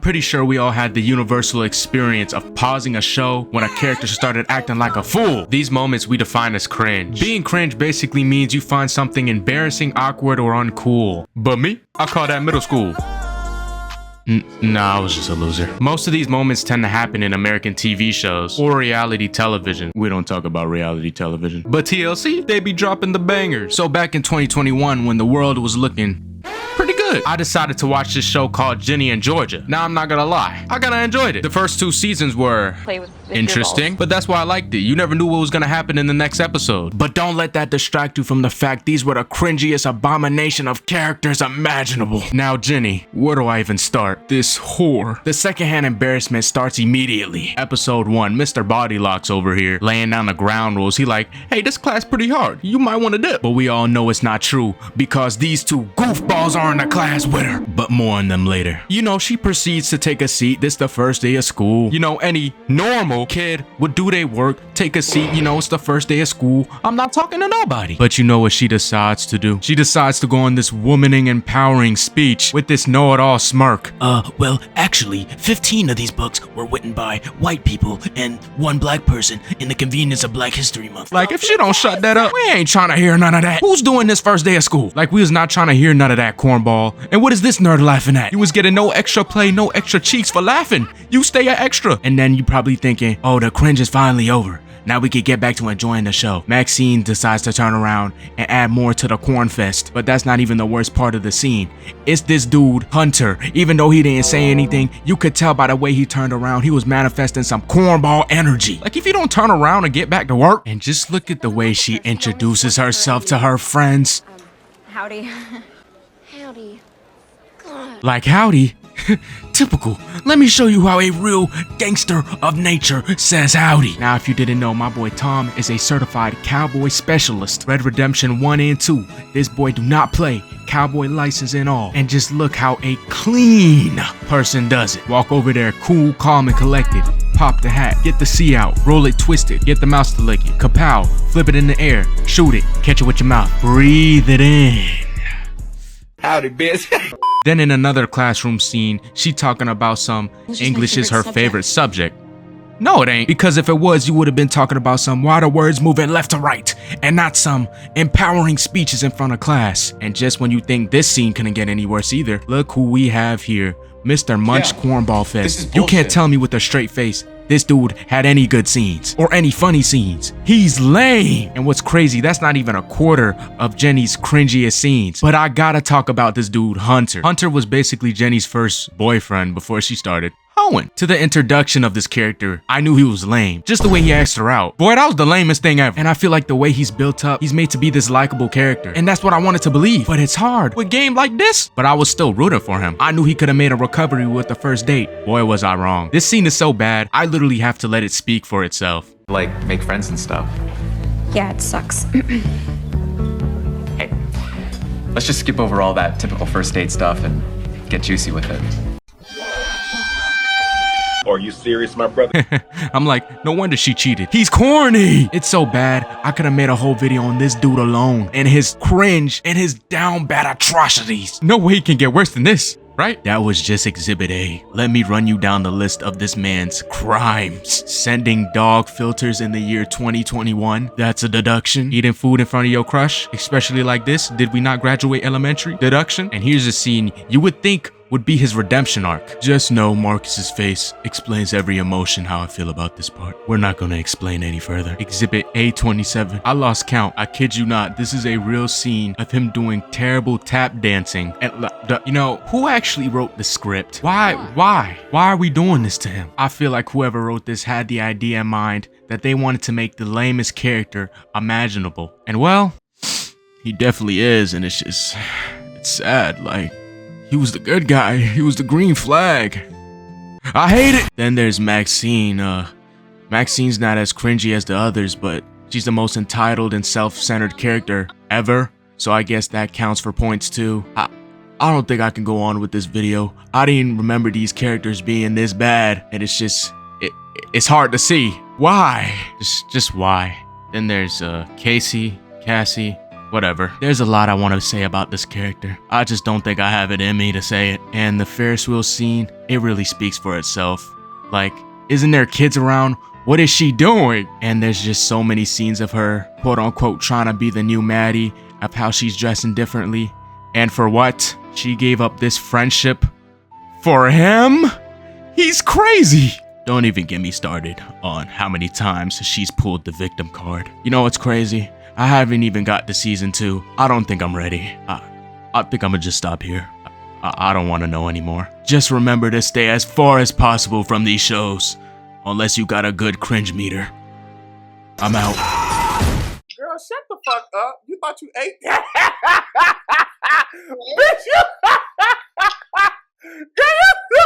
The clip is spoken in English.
pretty sure we all had the universal experience of pausing a show when a character started acting like a fool. These moments we define as cringe. Being cringe basically means you find something embarrassing, awkward, or uncool. But me, I call that middle school. Nah, I was just a loser. Most of these moments tend to happen in American TV shows or reality television. We don't talk about reality television. But TLC, they be dropping the bangers. So back in 2021, when the world was looking pretty good, I decided to watch this show called Ginny in Georgia. Now, I'm not gonna lie, I kinda enjoyed it. The first 2 seasons were interesting, but that's why I liked it. You never knew what was gonna happen in the next episode. But don't let that distract you from the fact these were the cringiest abomination of characters imaginable. Now, Ginny, where do I even start? This whore. The secondhand embarrassment starts immediately. Episode 1, Mr. Bodylocks over here, laying down the ground rules. He like, hey, this class pretty hard. You might wanna dip. But we all know it's not true because these 2 goofballs are in the class with her. But more on them later. You know, she proceeds to take a seat. This the first day of school. You know, any normal kid would do their work, take a seat. You know, it's the first day of school. I'm not talking to nobody. But you know what she decides to do? She decides to go on this womaning empowering speech with this know-it-all smirk. Well, actually, 15 of these books were written by white people and 1 black person in the convenience of Black History Month. Like, if she don't shut that up, we ain't trying to hear none of that. Who's doing this first day of school? Like, we was not trying to hear none of that, cornball. And what is this nerd laughing at? You was getting no extra play, no extra cheeks for laughing. You stay at extra. And then you probably thinking, oh, the cringe is finally over. Now we could get back to enjoying the show. Maxine decides to turn around and add more to the corn fest. But that's not even the worst part of the scene. It's this dude, Hunter. Even though he didn't say anything, you could tell by the way he turned around, he was manifesting some cornball energy. Like, if you don't turn around and get back to work. And just look at the way she introduces herself to her friends. Howdy. Howdy. God. Like, howdy? Typical. Let me show you how a real gangster of nature says howdy. Now, if you didn't know, my boy Tom is a certified cowboy specialist. Red Redemption 1 and 2. This boy do not play. Cowboy license and all. And just look how a clean person does it. Walk over there, cool, calm, and collected. Pop the hat, get the C out, roll it twisted, get the mouse to lick it. Kapow, flip it in the air, shoot it, catch it with your mouth, breathe it in. Howdy, bitch. Then in another classroom scene, she talking about some English is her favorite subject. No, it ain't. Because if it was, you would have been talking about some why the words moving left to right and not some empowering speeches in front of class. And just when you think this scene couldn't get any worse either, look who we have here. Mr. Munch Cornball Fest. You can't tell me with a straight face this dude had any good scenes or any funny scenes. He's lame. And what's crazy, that's not even a quarter of Jenny's cringiest scenes. But I gotta talk about this dude, Hunter. Hunter was basically Jenny's first boyfriend before she started hoeing. To the introduction of this character, I knew he was lame. Just the way he asked her out. Boy, that was the lamest thing ever. And I feel like the way he's built up, he's made to be this likable character. And that's what I wanted to believe. But it's hard with a game like this. But I was still rooting for him. I knew he could have made a recovery with the first date. Boy, was I wrong. This scene is so bad, I literally have to let it speak for itself. Like, make friends and stuff. Yeah, it sucks. Hey, let's just skip over all that typical first date stuff and get juicy with it. Are you serious, my brother? I'm like, no wonder she cheated. He's corny. It's so bad, I could have made a whole video on this dude alone and his cringe and his down bad atrocities. No way he can get worse than this, right? That was just exhibit A. Let me run you down the list of this man's crimes. Sending dog filters in the year 2021. That's a deduction. Eating food in front of your crush, especially like this. Did we not graduate elementary? Deduction. And here's a scene you would think would be his redemption arc. Just know Marcus's face explains every emotion how I feel about this part. We're not gonna explain any further. Exhibit A27. I lost count. I kid you not. This is a real scene of him doing terrible tap dancing. And you know, who actually wrote the script? Why are we doing this to him? I feel like whoever wrote this had the idea in mind that they wanted to make the lamest character imaginable. And well, he definitely is, and it's sad. Like, he was the good guy. He was the green flag. I hate it. Then there's Maxine. Maxine's not as cringy as the others, but she's the most entitled and self-centered character ever. So I guess that counts for points too. I don't think I can go on with this video. I didn't remember these characters being this bad, and it's hard to see. Why? Just why? Then there's Cassie, Whatever. There's a lot I want to say about this character. I just don't think I have it in me to say it. And the Ferris wheel scene, it really speaks for itself. Like, isn't there kids around? What is she doing? And there's just so many scenes of her, quote unquote, trying to be the new Maddie, of how she's dressing differently. And for what? She gave up this friendship for him? He's crazy. Don't even get me started on how many times she's pulled the victim card. You know what's crazy? I haven't even got to season 2. I don't think I'm ready. I think I'm gonna just stop here. I don't want to know anymore. Just remember to stay as far as possible from these shows. Unless you got a good cringe meter. I'm out. Girl, shut the fuck up. You thought you ate that? Bitch, you... Girl, you...